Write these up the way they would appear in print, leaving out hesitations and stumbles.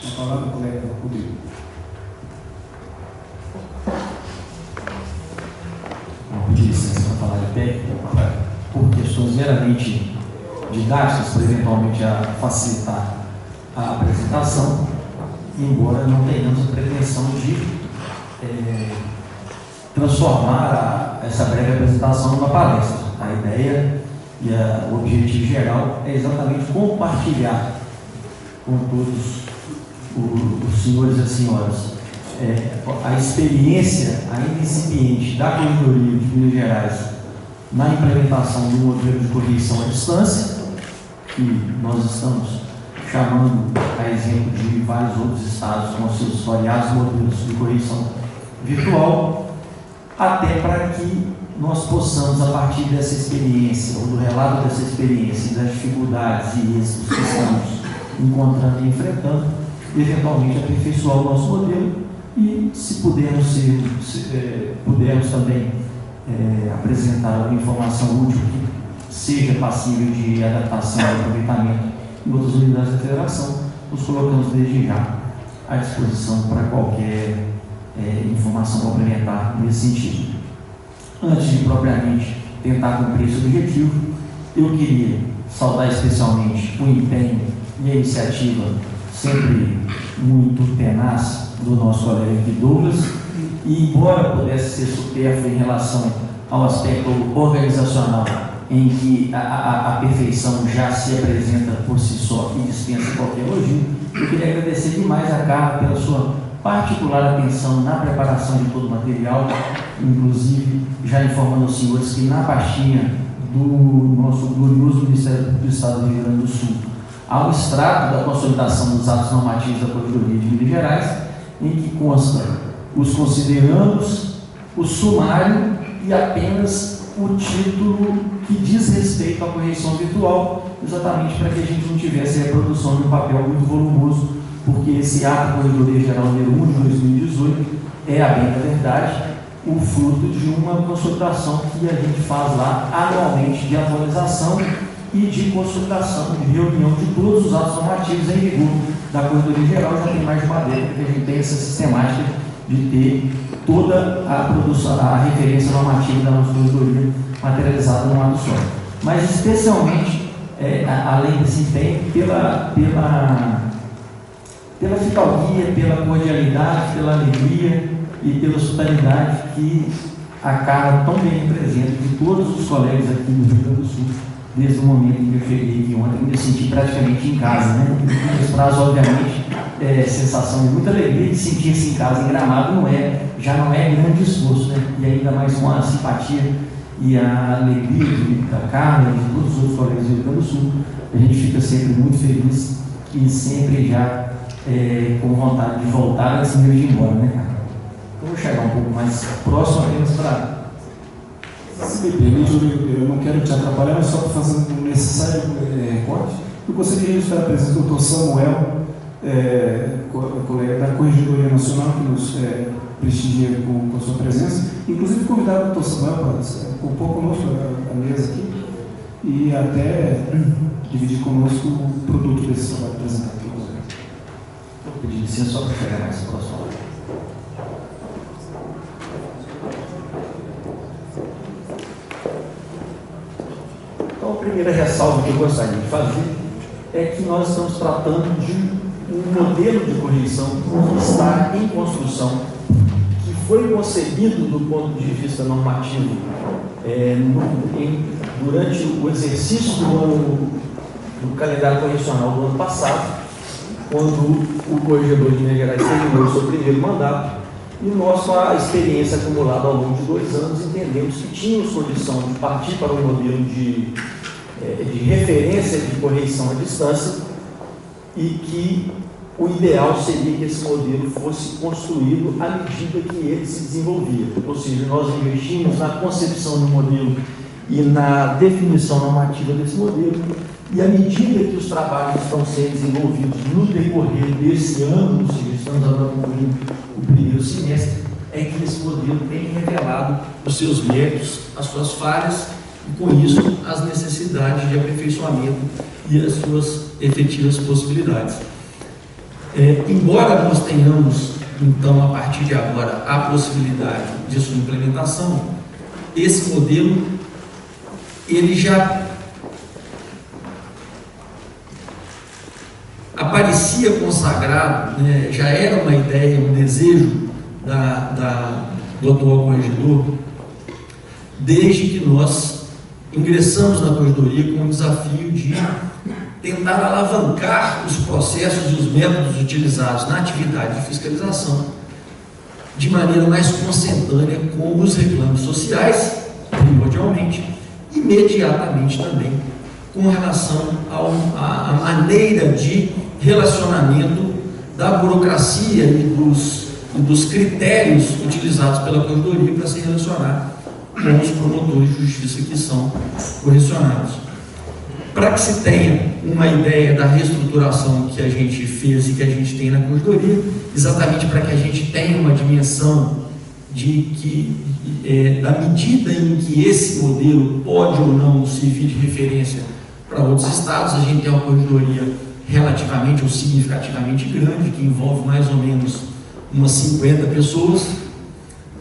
A palavra do colega Rodrigo. Vou pedir licença para falar de pé, por questões meramente didáticas, para eventualmente facilitar a apresentação, embora não tenhamos a pretensão de transformar essa breve apresentação numa palestra. A ideia e o objetivo geral é exatamente compartilhar com todos os senhores e as senhoras a experiência ainda incipiente da Corregedoria de Minas Gerais na implementação do modelo de correição à distância, que nós estamos chamando a exemplo de vários outros estados com seus variados modelos de correição virtual, até para que nós possamos, a partir dessa experiência, ou do relato dessa experiência, das dificuldades e êxitos que estamos encontrando e enfrentando, eventualmente aperfeiçoar o nosso modelo e, se pudermos também apresentar alguma informação útil que seja passível de adaptação e aproveitamento em outras unidades da federação, nos colocamos desde já à disposição para qualquer informação complementar nesse sentido. Antes de propriamente tentar cumprir esse objetivo, eu queria saudar especialmente o empenho e a iniciativa sempre muito tenaz do nosso colega Douglas, e embora pudesse ser supérfluo em relação ao aspecto organizacional, em que a perfeição já se apresenta por si só e dispensa qualquer elogio, eu queria agradecer demais a Carla pela sua particular atenção na preparação de todo o material, inclusive já informando aos senhores que na pastinha do nosso glorioso Ministério Público do Estado do Rio Grande do Sul há um extrato da consolidação dos atos normativos da Corregedoria de Minas Gerais, em que consta os considerandos, o sumário e apenas o título que diz respeito à correição virtual, exatamente para que a gente não tivesse a reprodução de um papel muito volumoso, porque esse ato Corregedoria Geral número 1 de 2018 é, a bem da verdade, o fruto de uma consolidação que a gente faz lá anualmente de atualização e de consolidação, de reunião de todos os atos normativos em vigor da Corregedoria Geral. Já tem mais de uma década que a gente tem essa sistemática de ter toda a produção, a referência normativa da nossa Corregedoria materializada num ato só. Mas especialmente, além desse empenho, pela fidalguia, pela cordialidade, pela alegria e pela hospitalidade que a Carla tão bem representa de todos os colegas aqui do Rio Grande do Sul, desde o momento em que eu cheguei aqui ontem, me senti praticamente em casa, né? Nos traz, obviamente, sensação de muita alegria de sentir-se em casa. Em Gramado já não é grande esforço, né? E ainda mais com a simpatia e a alegria da Carla e de todos os outros colegas do Rio Grande do Sul, a gente fica sempre muito feliz e sempre já com vontade de voltar antes mesmo de ir embora, né, cara? Eu vou chegar um pouco mais próximo apenas para... Se me permite, eu não quero te atrapalhar, mas só para fazer um necessário corte. Eu gostaria de registrar a presença do Dr. Samuel, colega da Corregedoria Nacional, que nos prestigia com a sua presença. Inclusive, convidar o Dr. Samuel para compor conosco a mesa aqui e até dividir conosco o produto desse trabalho apresentado aqui. Vou pedir licença só para chegar mais próximo. Então, a primeira ressalva que eu gostaria de fazer é que nós estamos tratando de um modelo de correição que está em construção, que foi concebido do ponto de vista normativo durante o exercício do calendário correcional do ano passado, quando o Corregedor de Minas Gerais terminou o seu primeiro mandato, e nossa experiência acumulada ao longo de 2 anos, entendemos que tínhamos condição de partir para um modelo de referência de correição à distância, e que o ideal seria que esse modelo fosse construído à medida que ele se desenvolvia. Ou seja, nós investimos na concepção do modelo e na definição normativa desse modelo, e à medida que os trabalhos estão sendo desenvolvidos no decorrer desse ano, ou seja, estamos agora concluindo o primeiro semestre, é que esse modelo tem revelado os seus méritos, as suas falhas, e com isso as necessidades de aperfeiçoamento e as suas efetivas possibilidades. Embora nós tenhamos, então, a partir de agora, a possibilidade de sua implementação, esse modelo, ele já aparecia consagrado, né? Já era uma ideia, um desejo do atual corregedor, desde que nós ingressamos na corregedoria com o desafio de tentar alavancar os processos e os métodos utilizados na atividade de fiscalização de maneira mais consentânea com os reclames sociais, primordialmente, imediatamente também com relação à maneira de relacionamento da burocracia e dos critérios utilizados pela corregedoria para se relacionar com os promotores de justiça que são correcionados. Para que se tenha uma ideia da reestruturação que a gente fez e que a gente tem na corregedoria, exatamente para que a gente tenha uma dimensão da medida em que esse modelo pode ou não servir de referência para outros estados, a gente tem uma corregedoria relativamente ou significativamente grande, que envolve mais ou menos umas 50 pessoas,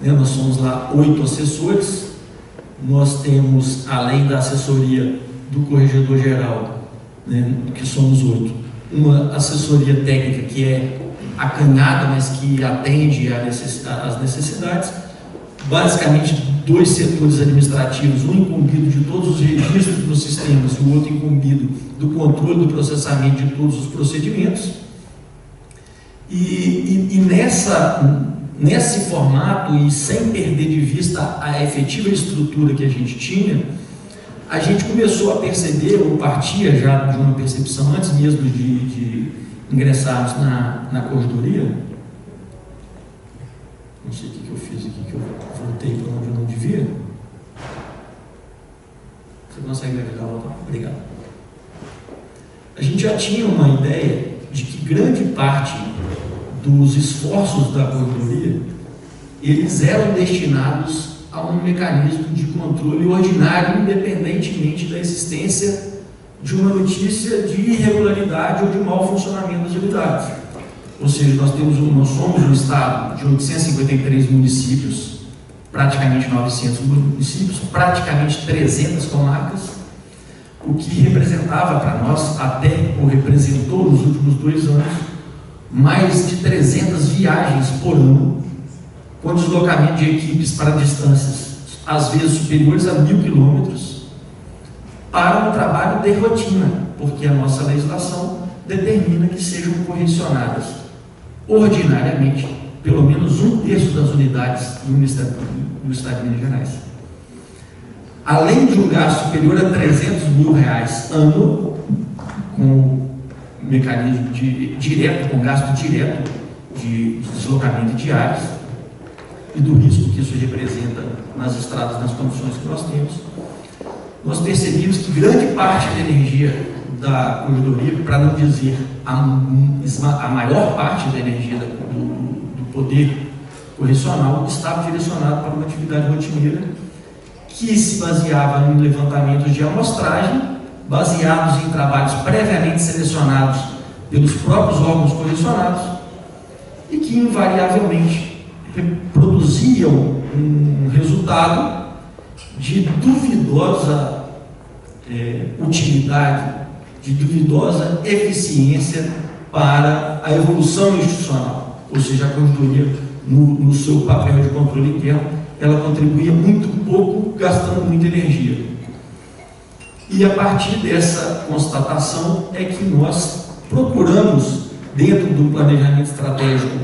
né? Nós somos lá 8 assessores, nós temos, além da assessoria do corregedor geral, né, que somos 8, uma assessoria técnica que é acanhada, mas que atende às necessidades, basicamente 2 setores administrativos, um incumbido de todos os registros dos sistemas e o outro incumbido do controle do processamento de todos os procedimentos. E nesse formato, e sem perder de vista a efetiva estrutura que a gente tinha, a gente começou a perceber, ou partia já de uma percepção antes mesmo de ingressarmos na corregedoria. Não sei o que eu fiz aqui, que eu voltei para onde eu não devia. Você consegue me ajudar a voltar? Obrigado. A gente já tinha uma ideia de que grande parte dos esforços da corregedoria, eles eram destinados a um mecanismo de controle ordinário, independentemente da existência de uma notícia de irregularidade ou de mau funcionamento das unidades. Ou seja, nós somos um estado de 853 municípios, praticamente 900 municípios, praticamente 300 comarcas, o que representava para nós, ou representou nos últimos 2 anos, mais de 300 viagens por ano, com deslocamento de equipes para distâncias, às vezes superiores a 1000 quilômetros, para um trabalho de rotina, porque a nossa legislação determina que sejam correcionadas ordinariamente pelo menos 1/3 das unidades no Estado de Minas Gerais. Além de um gasto superior a R$300 mil ano, com mecanismo com gasto direto de deslocamento diários e do risco que isso representa nas estradas, nas condições que nós temos, nós percebemos que grande parte da energia da corregedoria, para não dizer a maior parte da energia do poder correcional, estava direcionado para uma atividade rotineira que se baseava em levantamentos de amostragem, baseados em trabalhos previamente selecionados pelos próprios órgãos correcionados e que invariavelmente produziam um resultado de duvidosa utilidade, de duvidosa eficiência para a evolução institucional. Ou seja, a corregedoria, no seu papel de controle interno, ela contribuía muito pouco, gastando muita energia. E a partir dessa constatação é que nós procuramos, dentro do planejamento estratégico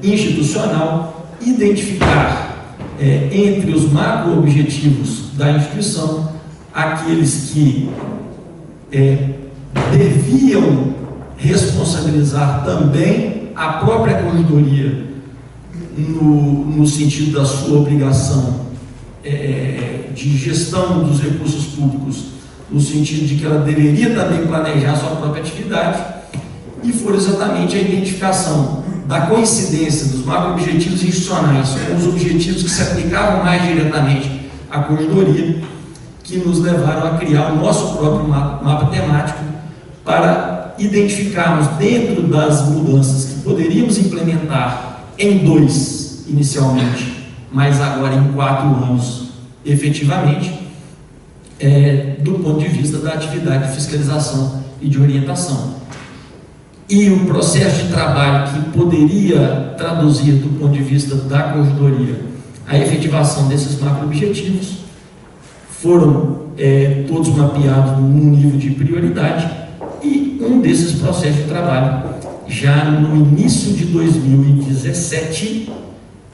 institucional, identificar entre os macro-objetivos da instituição aqueles que deviam responsabilizar também a própria corregedoria no sentido da sua obrigação de gestão dos recursos públicos, no sentido de que ela deveria também planejar sua própria atividade, e for exatamente a identificação da coincidência dos macro-objetivos institucionais com os objetivos que se aplicavam mais diretamente à corregedoria, que nos levaram a criar o nosso próprio mapa temático para identificarmos dentro das mudanças que poderíamos implementar em 2 inicialmente, mas agora em 4 anos efetivamente, do ponto de vista da atividade de fiscalização e de orientação. E o processo de trabalho que poderia traduzir do ponto de vista da corredoria a efetivação desses macro-objetivos foram todos mapeados num nível de prioridade, e um desses processos de trabalho, já no início de 2017,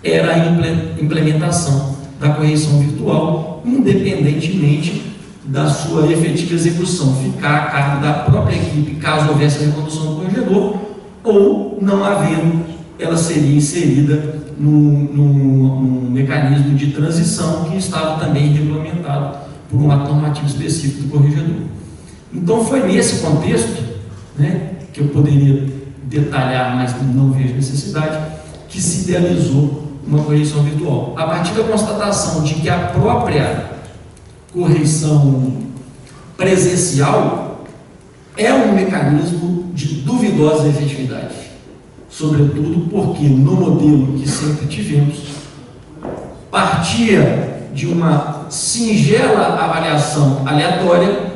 era a implementação da correção virtual, independentemente da sua efetiva execução, ficar a cargo da própria equipe, caso houvesse a recondução do corregedor, ou não havendo, ela seria inserida num mecanismo de transição que estava também regulamentado por um ato normativo específico do corregedor. Então foi nesse contexto, né, que eu poderia detalhar, mas não vejo necessidade, que se idealizou uma correção virtual. A partir da constatação de que a própria correção presencial é um mecanismo de duvidosa efetividade, sobretudo porque no modelo que sempre tivemos, partia de uma singela avaliação aleatória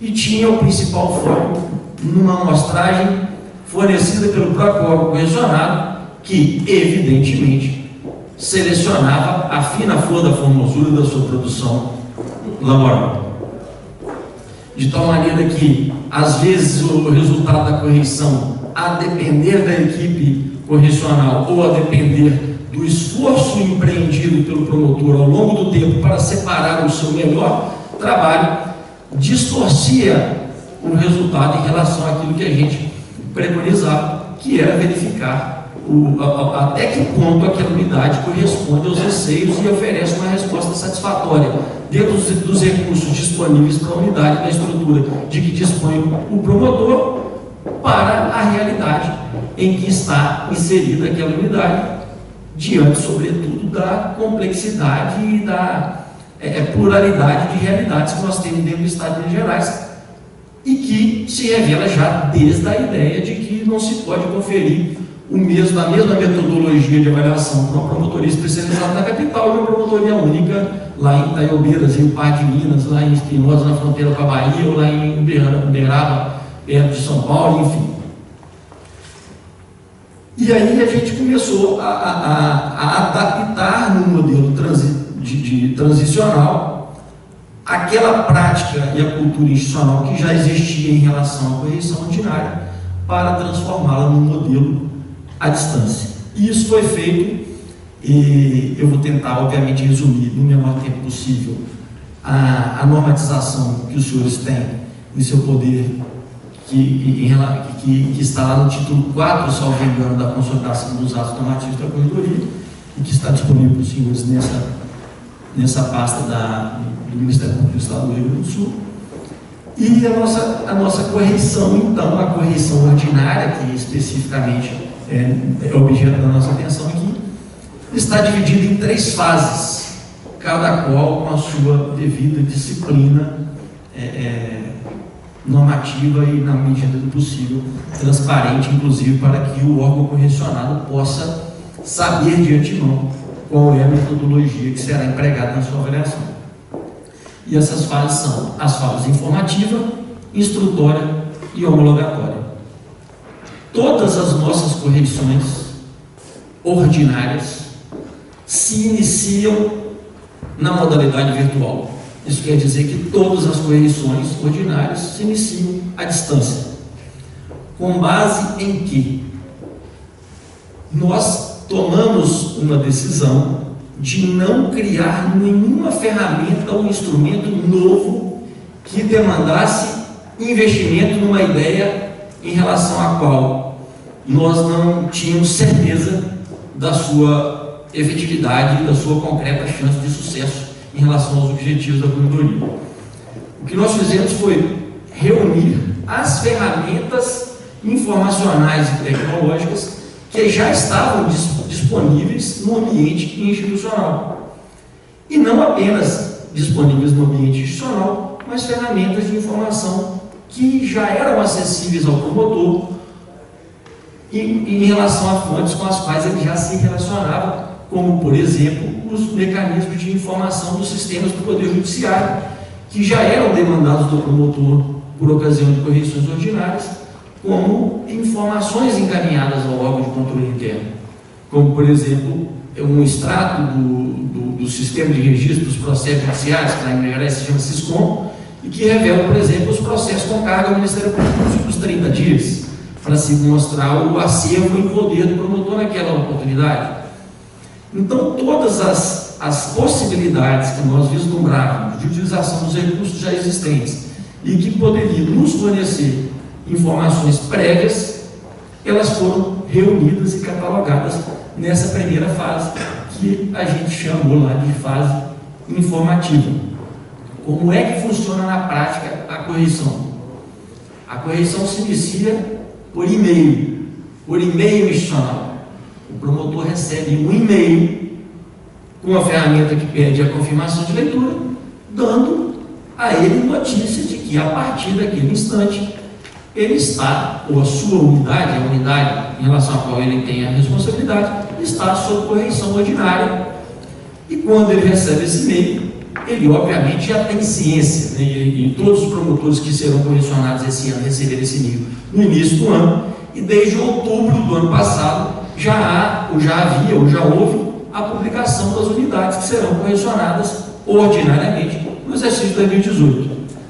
e tinha o principal foco numa amostragem fornecida pelo próprio órgão correcionado, que evidentemente selecionava a fina flor da formosura da sua produção laboral. De tal maneira que, às vezes, o resultado da correção, a depender da equipe correcional ou a depender do esforço empreendido pelo promotor ao longo do tempo para separar o seu melhor trabalho, distorcia o resultado em relação àquilo que a gente preconizava, que era verificar até que ponto aquela unidade corresponde aos receios e oferece uma resposta satisfatória dentro dos recursos disponíveis para a unidade, da estrutura de que dispõe o promotor, para a realidade em que está inserida aquela unidade, diante, sobretudo, da complexidade e da pluralidade de realidades que nós temos dentro do Estado de Minas Gerais, e que se revela já desde a ideia de que não se pode conferir a mesma metodologia de avaliação para uma promotoria especializada na capital e uma promotoria única lá em Itaiobeiras, Rio Parque, Minas, lá em Espinosa, na fronteira com a Bahia, ou lá em Uberaba, perto de São Paulo, enfim. E aí a gente começou a adaptar no modelo transicional aquela prática e a cultura institucional que já existia em relação à correção ordinária para transformá-la num modelo à distância. E isso foi feito, e eu vou tentar, obviamente, resumir no menor tempo possível a normatização que os senhores têm em seu poder, que está lá no título 4, salvo engano, da consolidação dos atos normativos da corredoria, e que está disponível para os senhores nessa pasta do Ministério Público do Estado do Rio Grande do Sul. E a nossa correção, então, a correção ordinária, que especificamente é objeto da nossa atenção aqui, está dividida em 3 fases, cada qual com a sua devida disciplina normativa e, na medida do possível, transparente, inclusive para que o órgão correcionado possa saber de antemão qual é a metodologia que será empregada na sua avaliação. E essas fases são as fases informativa, instrutória e homologatória. Todas as nossas correções ordinárias se iniciam na modalidade virtual. Isso quer dizer que todas as correções ordinárias se iniciam à distância. Com base em que nós tomamos uma decisão de não criar nenhuma ferramenta ou instrumento novo que demandasse investimento numa ideia em relação à qual nós não tínhamos certeza da sua efetividade e da sua concreta chance de sucesso em relação aos objetivos da corredoria. O que nós fizemos foi reunir as ferramentas informacionais e tecnológicas que já estavam disponíveis no ambiente institucional. E não apenas disponíveis no ambiente institucional, mas ferramentas de informação que já eram acessíveis ao promotor em relação a fontes com as quais ele já se relacionava, como, por exemplo, os mecanismos de informação dos sistemas do Poder Judiciário, que já eram demandados do promotor por ocasião de correições ordinárias, como informações encaminhadas ao órgão de controle interno, como, por exemplo, um extrato do sistema de registro dos processos judiciários, que na MRS se chama SISCOM, e que revela, por exemplo, os processos com carga ao Ministério Público nos últimos 30 dias, para se mostrar o acervo em poder do promotor naquela oportunidade. Então, todas as possibilidades que nós vislumbrávamos de utilização dos recursos já existentes e que poderiam nos fornecer informações prévias, elas foram reunidas e catalogadas nessa primeira fase, que a gente chamou lá de fase informativa. Como é que funciona na prática a correição? A correição se inicia por e-mail institucional. O promotor recebe um e-mail com a ferramenta que pede a confirmação de leitura, dando a ele notícia de que, a partir daquele instante, ele está, ou a sua unidade, a unidade em relação à qual ele tem a responsabilidade, está sob correição ordinária. E quando ele recebe esse e-mail, ele obviamente já tem ciência, né? E todos os promotores que serão correcionados esse ano receberam esse e-mail no início do ano, e desde outubro do ano passado já houve a publicação das unidades que serão correcionadas ordinariamente no exercício de 2018.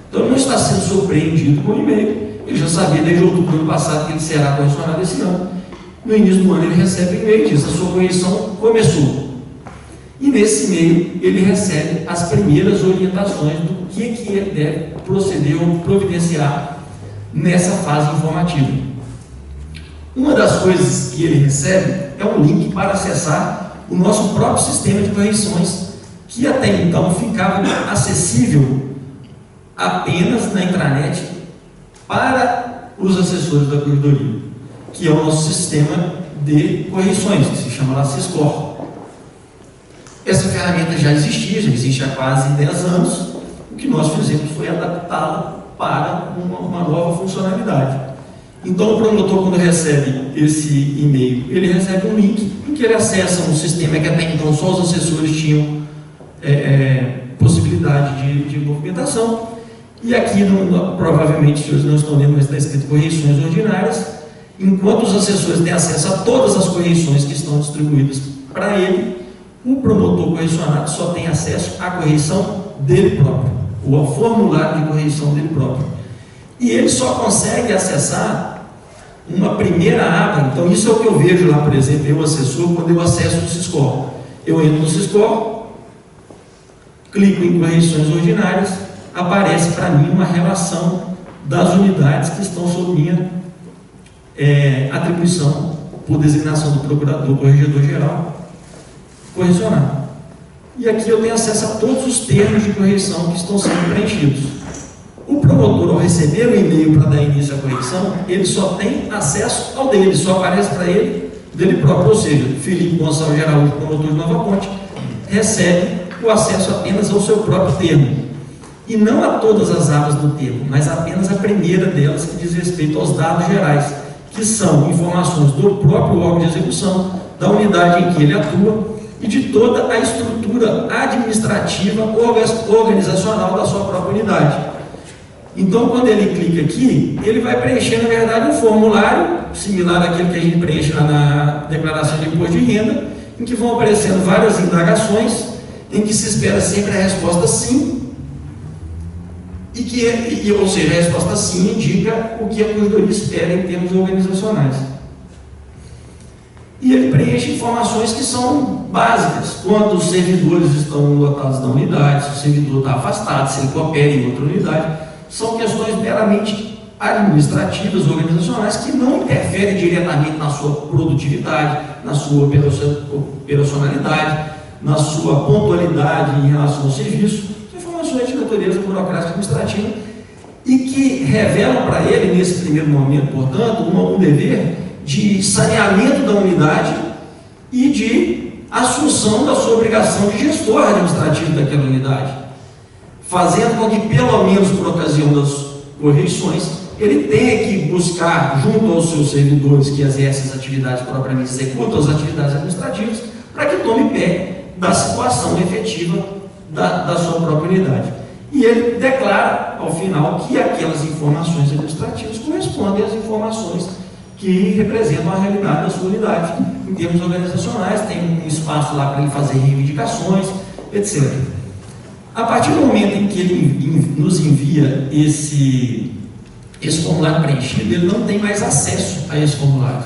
Então ele não está sendo surpreendido com o e-mail, ele já sabia desde outubro do ano passado que ele será correcionado esse ano. No início do ano ele recebe o e-mail e diz: a sua correção começou. E nesse e-mail ele recebe as primeiras orientações do que ele deve proceder ou providenciar nessa fase informativa. Uma das coisas que ele recebe é um link para acessar o nosso próprio sistema de correições, que até então ficava acessível apenas na intranet para os assessores da corredoria, que é o nosso sistema de correições, que se chama lá SISCOR. Essa ferramenta já existe há quase 10 anos. O que nós fizemos foi adaptá-la para uma nova funcionalidade. Então, o promotor, quando recebe esse e-mail, ele recebe um link em que ele acessa um sistema que até então só os assessores tinham possibilidade de movimentação. E aqui, provavelmente, os senhores não estão lendo, mas está escrito correições ordinárias. Enquanto os assessores têm acesso a todas as correições que estão distribuídas para ele, o promotor correcionado só tem acesso à correição dele próprio, ou ao formulário de correição dele próprio. E ele só consegue acessar uma primeira aba. Então, isso é o que eu vejo lá, por exemplo, eu, assessor, quando eu acesso o SISCOR. Eu entro no SISCOR, clico em correições ordinárias, aparece para mim uma relação das unidades que estão sob minha atribuição por designação do procurador, corregedor-geral, correcionado. E aqui eu tenho acesso a todos os termos de correição que estão sendo preenchidos. O promotor, ao receber o e-mail para dar início à correição, ele só tem acesso ao dele, só aparece para ele dele próprio, ou seja, Felipe Gonçalves Araújo, promotor de Nova Ponte, recebe o acesso apenas ao seu próprio termo, e não a todas as abas do termo, mas apenas a primeira delas, que diz respeito aos dados gerais, que são informações do próprio órgão de execução, da unidade em que ele atua e de toda a estrutura administrativa organizacional da sua própria unidade. Então, quando ele clica aqui, ele vai preencher, na verdade, um formulário similar àquele que a gente preenche lá na declaração de imposto de renda, em que vão aparecendo várias indagações, em que se espera sempre a resposta sim, ou seja, a resposta sim indica o que a corredoria espera em termos organizacionais. E ele preenche informações que são básicas: quando os servidores estão lotados na unidade, se o servidor está afastado, se ele coopera em outra unidade. São questões meramente administrativas, organizacionais, que não interferem diretamente na sua produtividade, na sua operacionalidade, na sua pontualidade em relação ao serviço. São informações de natureza burocrática administrativa e que revelam para ele, nesse primeiro momento, portanto, um dever de saneamento da unidade e de assunção da sua obrigação de gestor administrativo daquela unidade, fazendo com que, pelo menos por ocasião correições, ele tem que buscar, junto aos seus servidores que exercem as atividades propriamente, executam as atividades administrativas, para que tome pé da situação efetiva da sua própria unidade. E ele declara, ao final, que aquelas informações administrativas correspondem às informações que representam a realidade da sua unidade, em termos organizacionais, tem um espaço lá para ele fazer reivindicações, etc. A partir do momento em que ele nos envia esse formulário preenchido, ele não tem mais acesso a esse formulário,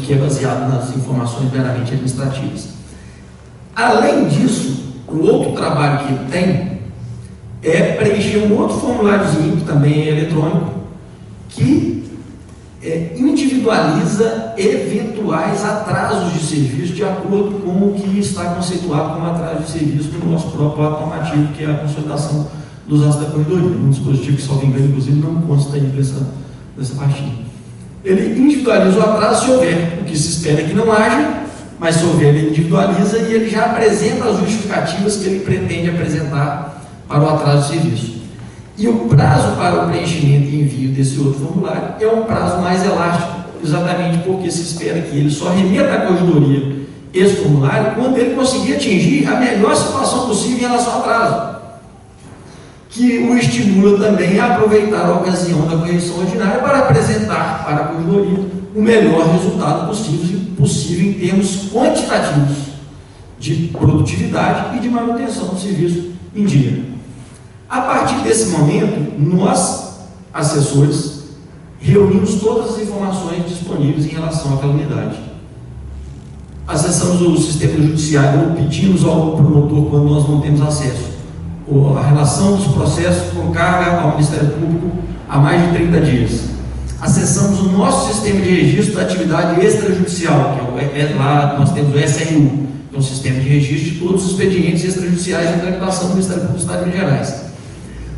que é baseado nas informações meramente administrativas. Além disso, o outro trabalho que ele tem é preencher um outro formuláriozinho, que também é eletrônico, que individualiza eventuais atrasos de serviço de acordo com o que está conceituado como atraso de serviço no nosso próprio ato normativo, que é a consolidação dos atos da corredoria. Um dispositivo que, salvo engano, inclusive, não consta aí dessa partinha. Ele individualiza o atraso se houver, o que se espera que não haja, mas se houver, ele individualiza e ele já apresenta as justificativas que ele pretende apresentar para o atraso de serviço. E o prazo para o preenchimento e envio desse outro formulário é um prazo mais elástico, exatamente porque se espera que ele só remeta à corredoria esse formulário quando ele conseguir atingir a melhor situação possível em relação ao atraso, que o estimula também a aproveitar a ocasião da correção ordinária para apresentar para a corredoria o melhor resultado possível em termos quantitativos de produtividade e de manutenção do serviço em dia. A partir desse momento, nós, assessores, reunimos todas as informações disponíveis em relação àquela unidade. Acessamos o sistema judiciário ou pedimos ao promotor, quando nós não temos acesso, a relação dos processos com carga ao Ministério Público há mais de 30 dias. Acessamos o nosso sistema de registro da atividade extrajudicial, que lá nós temos o SRU, que é um sistema de registro de todos os expedientes extrajudiciais em tramitação do Ministério Público do Estado de Minas Gerais.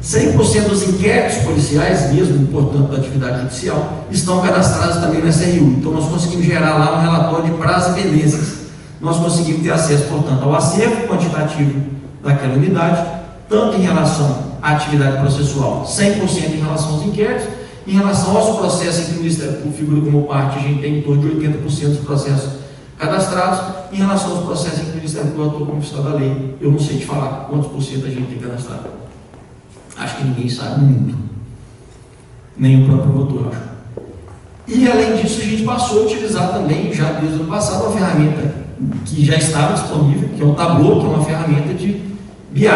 100% dos inquéritos policiais, mesmo, portanto, da atividade judicial, estão cadastrados também no SRU. Então, nós conseguimos gerar lá um relatório de prazos e pendências. Nós conseguimos ter acesso, portanto, ao acervo quantitativo daquela unidade, tanto em relação à atividade processual, 100% em relação aos inquéritos, em relação aos processos em que o Ministério Público figura como parte, a gente tem em torno de 80% dos processos cadastrados, em relação aos processos em que o Ministério Público atua como oficial da lei, eu não sei te falar quantos por cento a gente tem cadastrado. Acho que ninguém sabe no mundo, nem o próprio promotor, acho. E além disso, a gente passou a utilizar também, já desde o ano passado, uma ferramenta que já estava disponível, que é o Tableau, que é uma ferramenta de BI.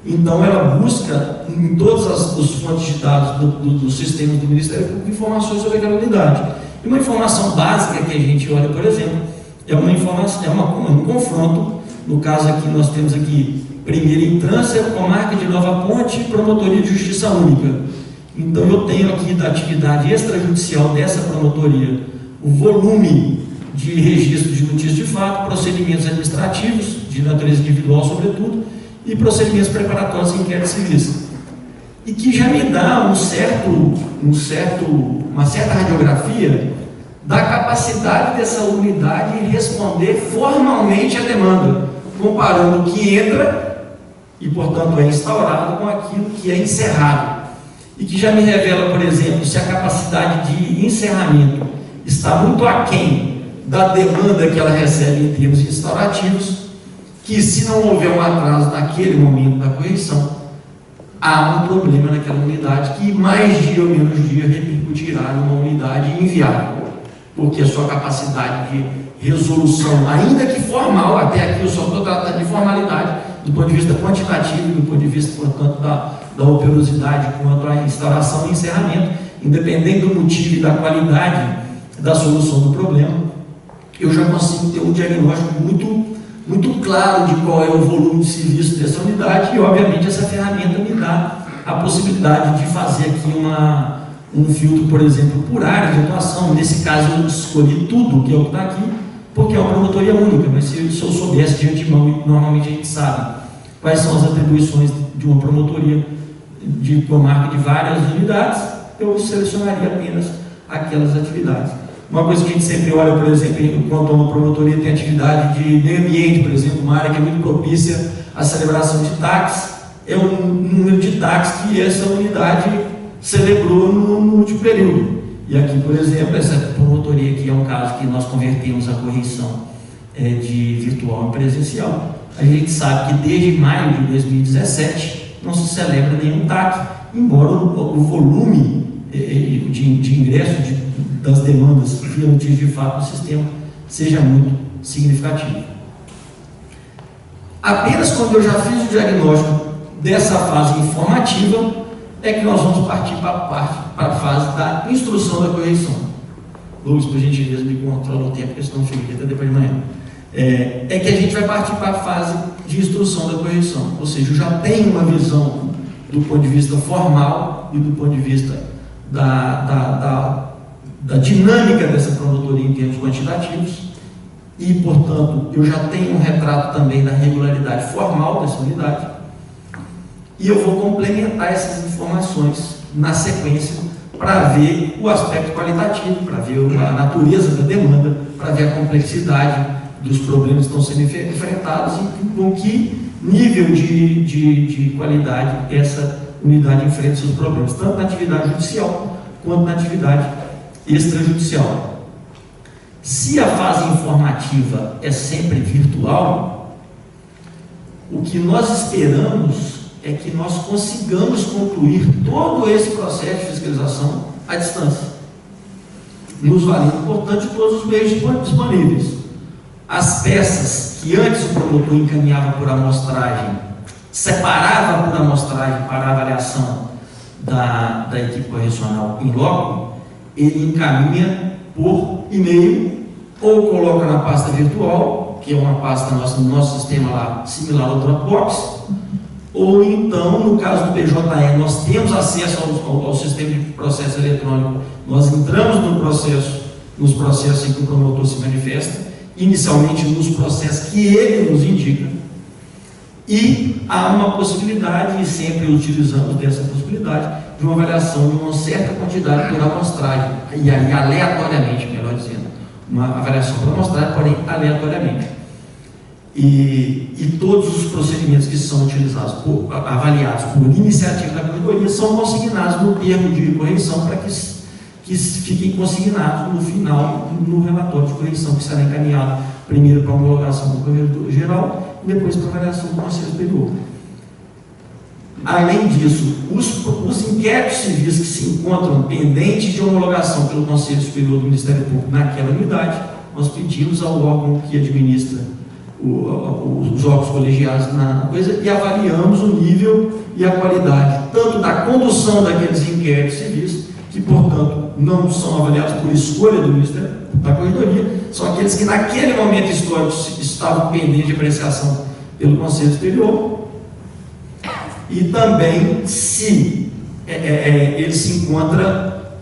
Então, ela busca em todas as fontes de dados do sistema do Ministério Público informações sobre aquela unidade. E uma informação básica que a gente olha, por exemplo, é um confronto. No caso aqui, nós temos aqui primeira entrância, comarca de Nova Ponte, promotoria de justiça única. Então, eu tenho aqui da atividade extrajudicial dessa promotoria o volume de registro de notícias de fato, procedimentos administrativos, de natureza individual, sobretudo, e procedimentos preparatórios em inquéritos civis. E que já me dá uma certa radiografia da capacidade dessa unidade em responder formalmente à demanda, comparando o que entra e, portanto, é instaurado com aquilo que é encerrado. E que já me revela, por exemplo, se a capacidade de encerramento está muito aquém da demanda que ela recebe em termos instaurativos, que se não houver um atraso naquele momento da correção, há um problema naquela unidade que mais dia ou menos dia repercutirá numa unidade inviável, porque a sua capacidade de resolução, ainda que formal, até aqui eu só estou tratando de formalidade, do ponto de vista quantitativo, do ponto de vista, portanto, da operosidade quanto à instauração e encerramento, independente do motivo e da qualidade da solução do problema, eu já consigo ter um diagnóstico muito claro de qual é o volume de serviço dessa unidade e, obviamente, essa ferramenta me dá a possibilidade de fazer aqui um filtro, por exemplo, por área de atuação. Nesse caso, eu escolhi tudo que é o que está aqui, porque é uma promotoria única, mas se eu soubesse de antemão, e normalmente a gente sabe quais são as atribuições de uma promotoria de comarca de várias unidades, eu selecionaria apenas aquelas atividades. Uma coisa que a gente sempre olha, por exemplo, enquanto uma promotoria tem atividade de meio ambiente, por exemplo, uma área que é muito propícia à celebração de TACs, é o número de DACs que essa unidade celebrou no último período. E aqui, por exemplo, essa promotoria aqui é um caso que nós convertemos a correição de virtual em presencial. A gente sabe que desde maio de 2017 não se celebra nenhum DAC, embora o volume de ingresso das demandas garantidas de fato no sistema seja muito significativo. Apenas quando eu já fiz o diagnóstico dessa fase informativa é que nós vamos partir para a fase da instrução da correção. Luiz, por gentileza, me controla o tempo, porque senão fica aqui até depois de manhã. É que a gente vai partir para a fase de instrução da correção, ou seja, eu já tenho uma visão do ponto de vista formal e do ponto de vista da dinâmica dessa promotoria em termos quantitativos e, portanto, eu já tenho um retrato também da regularidade formal dessa unidade e eu vou complementar essas informações na sequência para ver o aspecto qualitativo, para ver a natureza da demanda, para ver a complexidade dos problemas que estão sendo enfrentados e com que nível de qualidade essa unidade enfrenta seus problemas, tanto na atividade judicial quanto na atividade extrajudicial. Se a fase informativa é sempre virtual, o que nós esperamos é que nós consigamos concluir todo esse processo de fiscalização à distância, nos valendo, portanto, de todos os meios disponíveis. As peças que antes o promotor encaminhava por amostragem, separava por amostragem para a avaliação da equipe correcional em loco, ele encaminha por e-mail ou coloca na pasta virtual, que é uma pasta no nosso sistema lá, similar ao Dropbox, ou então, no caso do PJE, nós temos acesso ao sistema de processo eletrônico, nós entramos nos processos em que o promotor se manifesta, inicialmente nos processos que ele nos indica, e há uma possibilidade, e sempre utilizamos dessa possibilidade, de uma avaliação de uma certa quantidade por amostragem, e aí aleatoriamente, melhor dizendo, uma avaliação por amostragem, porém aleatoriamente. E todos os procedimentos que são utilizados, avaliados por iniciativa da corredoria, são consignados no termo de correção para que fiquem consignados no final, no relatório de correção, que será encaminhado primeiro para a homologação do corredor geral e depois para a avaliação do Conselho Superior. Além disso, os inquéritos civis que se encontram pendentes de homologação pelo Conselho Superior do Ministério Público naquela unidade, nós pedimos ao órgão que administra os órgãos colegiados na coisa e avaliamos o nível e a qualidade, tanto da condução daqueles inquéritos civis, que, portanto, não são avaliados por escolha do Ministério da Corredoria, são aqueles que naquele momento histórico estavam pendentes de apreciação pelo Conselho Superior, e também se ele se encontra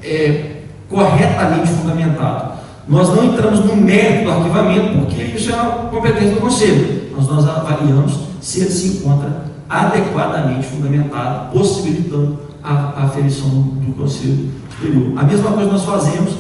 corretamente fundamentado. Nós não entramos no mérito do arquivamento, porque isso é uma competência do Conselho, mas nós avaliamos se ele se encontra adequadamente fundamentado, possibilitando a aferição do Conselho Superior. A mesma coisa nós fazemos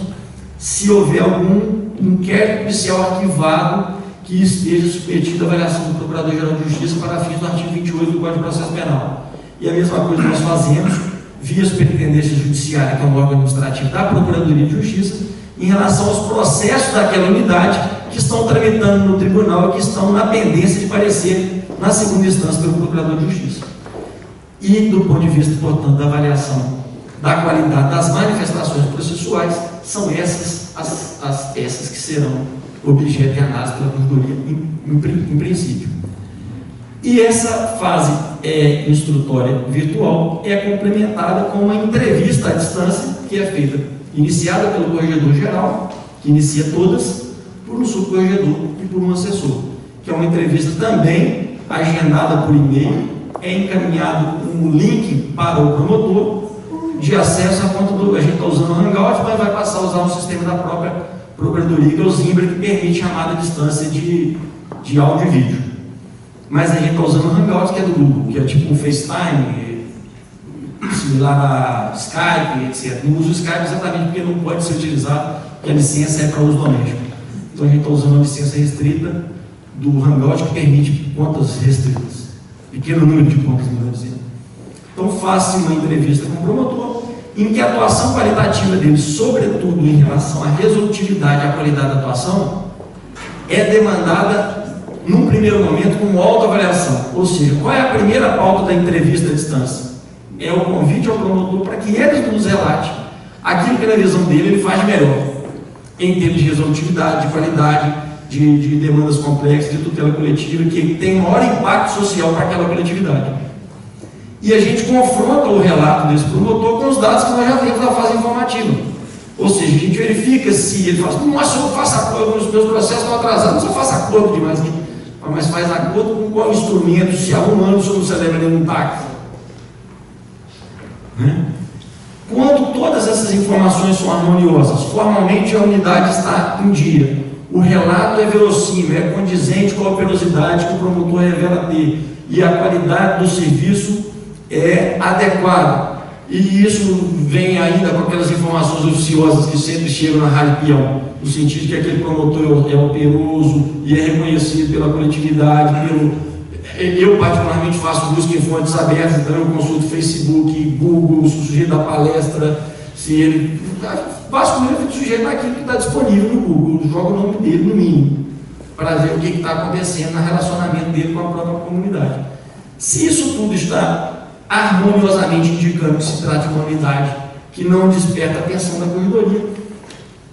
se houver algum inquérito policial arquivado que esteja submetido à avaliação do Procurador-Geral de Justiça para fins do artigo 28 do Código de Processo Penal. E a mesma coisa nós fazemos via Superintendência Judiciária, que é um órgão administrativo da Procuradoria de Justiça, em relação aos processos daquela unidade que estão tramitando no tribunal e que estão na pendência de parecer na segunda instância pelo Procurador de Justiça. E, do ponto de vista, portanto, da avaliação da qualidade das manifestações processuais, são essas as peças que serão objeto de análise pela Procuradoria, em princípio. E essa fase instrutória virtual é complementada com uma entrevista à distância, que é feita, iniciada pelo corregedor-geral, que inicia todas, por um subcorregedor e por um assessor, que é uma entrevista também agendada por e-mail, é encaminhado um link para o promotor de acesso à conta do... A gente está usando o Hangout, mas vai passar a usar um sistema da própria Procuradoria, que é o Zimbra, que permite chamada à distância de áudio e vídeo. Mas a gente está usando o Hangout, que é do Google, que é tipo um FaceTime, similar a Skype, etc. Não usa o Skype exatamente porque não pode ser utilizado, porque a licença é para uso doméstico. Então a gente está usando uma licença restrita do Hangout, que permite contas restritas. Pequeno número de contas, melhor dizendo. Então, faça uma entrevista com o promotor, em que a atuação qualitativa dele, sobretudo em relação à resolutividade e à qualidade da atuação, é demandada, num primeiro momento, como autoavaliação. Ou seja, qual é a primeira pauta da entrevista à distância? É o convite ao promotor para que ele nos relate aquilo que, na visão dele, ele faz melhor, em termos de resolutividade, de qualidade, de demandas complexas, de tutela coletiva, que tem maior impacto social para aquela coletividade. E a gente confronta o relato desse promotor com os dados que nós já temos na fase informativa. Ou seja, a gente verifica se ele fala assim, mas eu faço acordo, os meus processos estão atrasados, mas eu faço acordo demais, mas faz acordo com qual instrumento, se há um ano, se não celebra nenhum TAC. Quando todas essas informações são harmoniosas, formalmente a unidade está em dia, o relato é verossímil, é condizente com a operosidade que o promotor revela ter, e a qualidade do serviço é adequada. E isso vem ainda com aquelas informações oficiosas que sempre chegam na rádio peão, no sentido de que aquele promotor é operoso e é reconhecido pela coletividade, eu particularmente faço busca em fontes abertas, então eu consulto Facebook, Google, o sujeito da palestra, se ele... Basicamente o sujeito daquilo que está disponível no Google, joga o nome dele no mínimo, para ver o que está acontecendo no relacionamento dele com a própria comunidade. Se isso tudo está harmoniosamente indicando que se trata de uma unidade que não desperta a atenção da corredoria,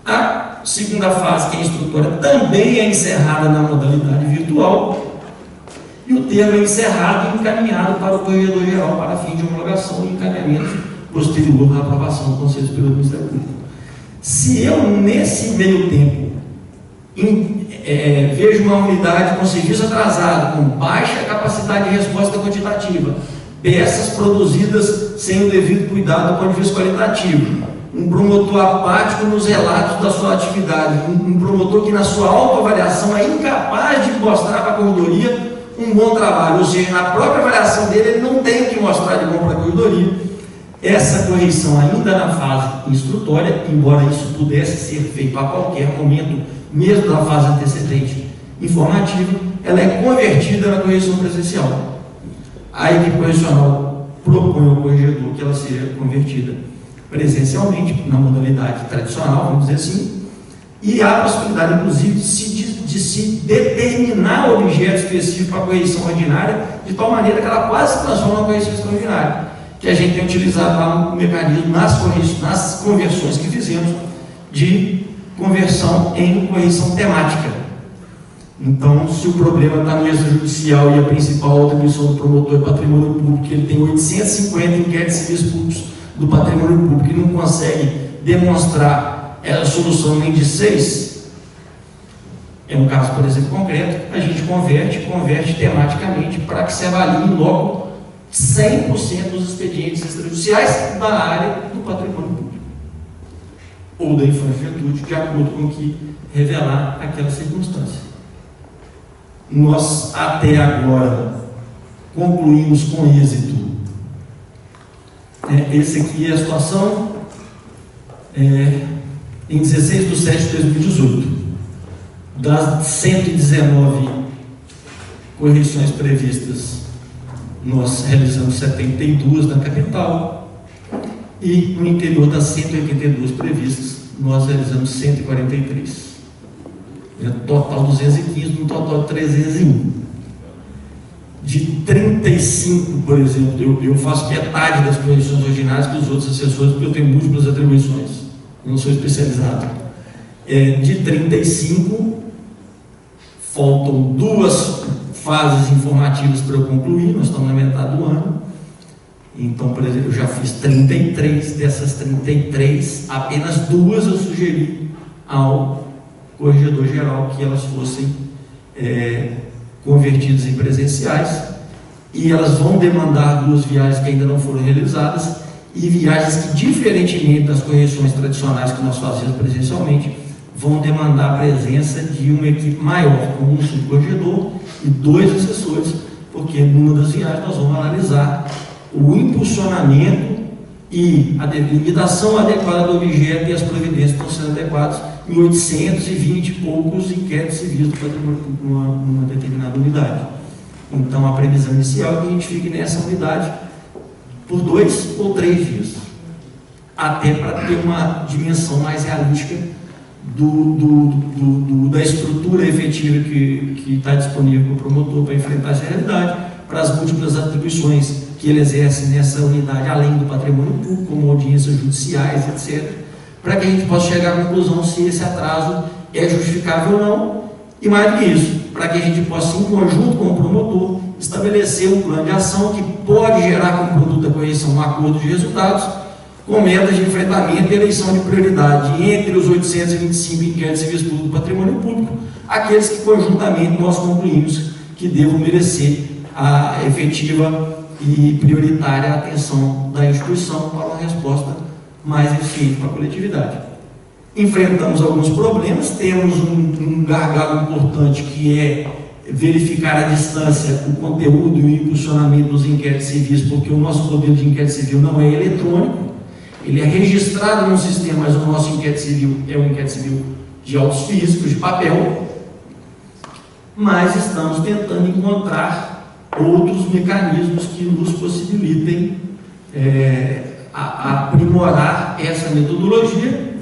a segunda fase, que é a instrutora, também é encerrada na modalidade virtual, e o termo é encerrado e encaminhado para o corregedor geral para fim de homologação e encaminhamento posterior à aprovação do Conselho Superior do Ministério Público. Se eu, nesse meio tempo, vejo uma unidade com serviço atrasado, com baixa capacidade de resposta quantitativa, peças produzidas sem o devido cuidado do ponto de vista qualitativo, um promotor apático nos relatos da sua atividade, um promotor que na sua autoavaliação é incapaz de mostrar para a corredoria um bom trabalho, ou seja, na própria avaliação dele ele não tem o que mostrar de bom para a corredoria. Essa correção ainda na fase instrutória, embora isso pudesse ser feito a qualquer momento, mesmo na fase antecedente informativa, ela é convertida na correção presencial. A equipe correcional propõe ao corregedor que ela seja convertida presencialmente, na modalidade tradicional, vamos dizer assim, e há a possibilidade, inclusive, de se determinar o objeto específico para a correção ordinária, de tal maneira que ela quase se transforma na correção extraordinária, que a gente tem utilizado lá no mecanismo, nas conversões que fizemos, de conversão em correção temática. Então, se o problema está no extrajudicial e a principal atribuição do promotor é patrimônio público, ele tem 850 inquéritos civis públicos do patrimônio público e não consegue demonstrar a solução nem de 6, é um caso, por exemplo, concreto, a gente converte tematicamente para que se avalie logo 100% dos expedientes extrajudiciais da área do patrimônio público ou da infância e juventude, de acordo com o que revelar aquela circunstância. Nós, até agora, concluímos com êxito. Esse aqui é a situação em 16 de setembro de 2018. Das 119 correções previstas, nós realizamos 72 na capital, e no interior das 182 previstas, nós realizamos 143. Total 215, no total 301. De 35, por exemplo, eu faço metade das correções ordinárias que os outros assessores, porque eu tenho múltiplas atribuições, eu não sou especializado. De 35, faltam 2 fases informativas para eu concluir, nós estamos na metade do ano. Então, por exemplo, eu já fiz 33, dessas 33, apenas 2 eu sugeri ao corregedor geral que elas fossem convertidas em presenciais, e elas vão demandar 2 viagens que ainda não foram realizadas, e viagens que, diferentemente das correções tradicionais que nós fazemos presencialmente, vão demandar a presença de uma equipe maior, com um subcorregedor e 2 assessores, porque numa das viagens nós vamos analisar o impulsionamento e a limitação adequada do objeto e as providências que estão sendo adequadas em 820 e poucos inquéritos civis do patrimônio público numa determinada unidade. Então, a previsão inicial é que a gente fique nessa unidade por 2 ou 3 dias, até para ter uma dimensão mais realística da estrutura efetiva que está disponível para o promotor para enfrentar essa realidade, para as múltiplas atribuições que ele exerce nessa unidade, além do patrimônio público, como audiências judiciais, etc., para que a gente possa chegar à conclusão se esse atraso é justificável ou não, e mais do que isso, para que a gente possa, em conjunto com o promotor, estabelecer um plano de ação que pode gerar como produto da correção um acordo de resultados, com metas de enfrentamento e eleição de prioridade entre os 825 inquéritos civis públicos do patrimônio público, aqueles que conjuntamente nós concluímos que devam merecer a efetiva e prioritária atenção da instituição para uma resposta mais eficiente para a coletividade. Enfrentamos alguns problemas, temos um gargalo importante que é verificar à distância o conteúdo e o impulsionamento dos inquéritos civis, porque o nosso modelo de inquérito civil não é eletrônico, ele é registrado num sistema, mas o nosso inquérito civil é um inquérito civil de autos físicos, de papel, mas estamos tentando encontrar outros mecanismos que nos possibilitem aprimorar essa metodologia,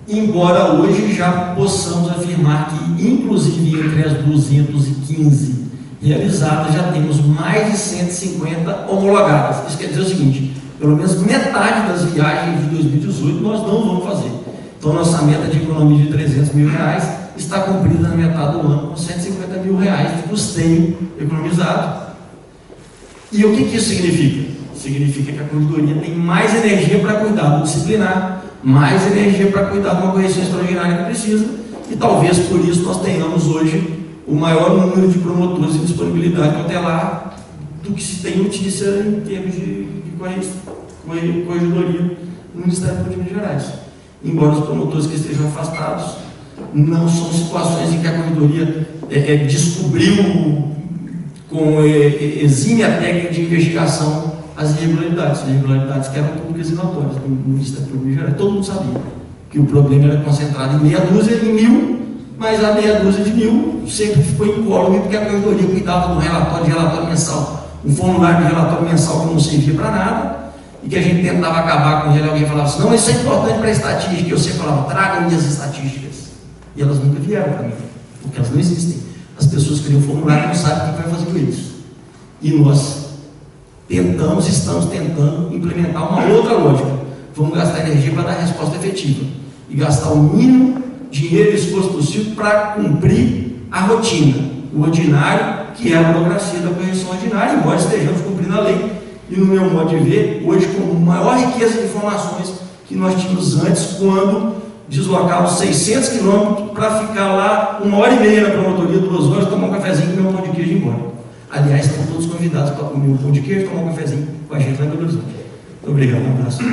embora hoje já possamos afirmar que, inclusive entre as 215 realizadas, já temos mais de 150 homologadas. Isso quer dizer o seguinte: pelo menos metade das viagens de 2018 nós não vamos fazer. Então, nossa meta de economia de R$300 mil está cumprida na metade do ano, com R$150 mil de custeio economizado. E o que isso significa? Significa que a corredoria tem mais energia para cuidar do disciplinar, mais energia para cuidar de uma correção extraordinária que precisa, e talvez por isso nós tenhamos hoje o maior número de promotores em disponibilidade cautelar do que se tem notícia em termos de corredoria no Ministério Público de Minas Gerais. Embora os promotores que estejam afastados, não são situações em que a corredoria descobriu com exímia técnica de investigação as irregularidades que eram públicas e notórias no Ministério Público de Minas Gerais. Todo mundo sabia que o problema era concentrado em meia dúzia de mil, mas a meia dúzia de mil sempre ficou incólume porque a corredoria cuidava do relatório mensal, um formulário de relatório mensal que não servia para nada, e que a gente tentava acabar com ele. Alguém falava assim: não, isso é importante para a estatística. E eu sempre falava: tragam-me as estatísticas. E elas nunca vieram para mim, porque elas não existem. As pessoas criam um formulário e não sabem o que vai fazer com eles. E nós estamos tentando implementar uma outra lógica. Vamos gastar energia para dar resposta efetiva e gastar o mínimo dinheiro e esforço possível para cumprir a rotina, o ordinário, que é a burocracia da correção ordinária, embora estejamos cumprindo a lei. E no meu modo de ver, hoje, com maior riqueza de informações que nós tínhamos antes, quando deslocávamos 600 quilômetros para ficar lá 1h30 na promotoria, 2 horas, tomar um cafezinho e comer um pão de queijo e ir embora. Aliás, estão todos convidados para comer um pão de queijo e tomar um cafezinho com a gente lá em Belo Horizonte. Muito obrigado, um abraço.